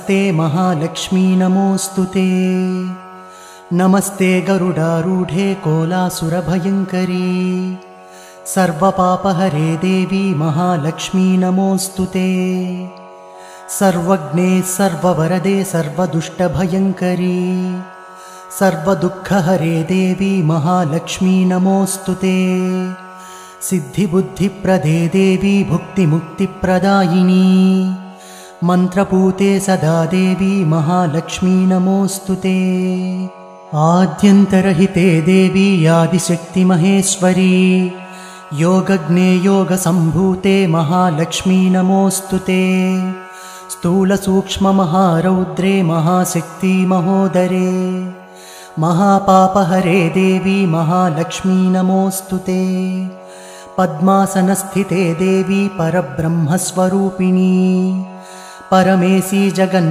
नमस्ते महालक्ष्मी नमोस्तुते। नमस्ते गरुडारूढे कोलासुरभयङ्करी सर्वपापहरे देवी महालक्ष्मी नमोस्तुते। सर्वज्ञे सर्ववरदे सर्वदुष्टभयङ्करी सर्वदुःखहरे देवी महालक्ष्मी नमोस्तुते। सिद्धिबुद्धिप्रदे देवी भुक्तिमुक्तिप्रदायिनी मन्त्रपूते सदा देवी महालक्ष्मी नमोस्तुते। आद्यन्तरहिते देवी आदिशक्तिमहेश्वरी योगज्ञे योगसम्भूते महालक्ष्मी नमोस्तुते। स्थूलसूक्ष्ममहारौद्रे महाशक्ति महोदरे महापापहरे देवी महालक्ष्मी नमोस्तुते। पद्मासनस्थिते देवी परब्रह्मस्वरूपिणी परमेशी जगन्माता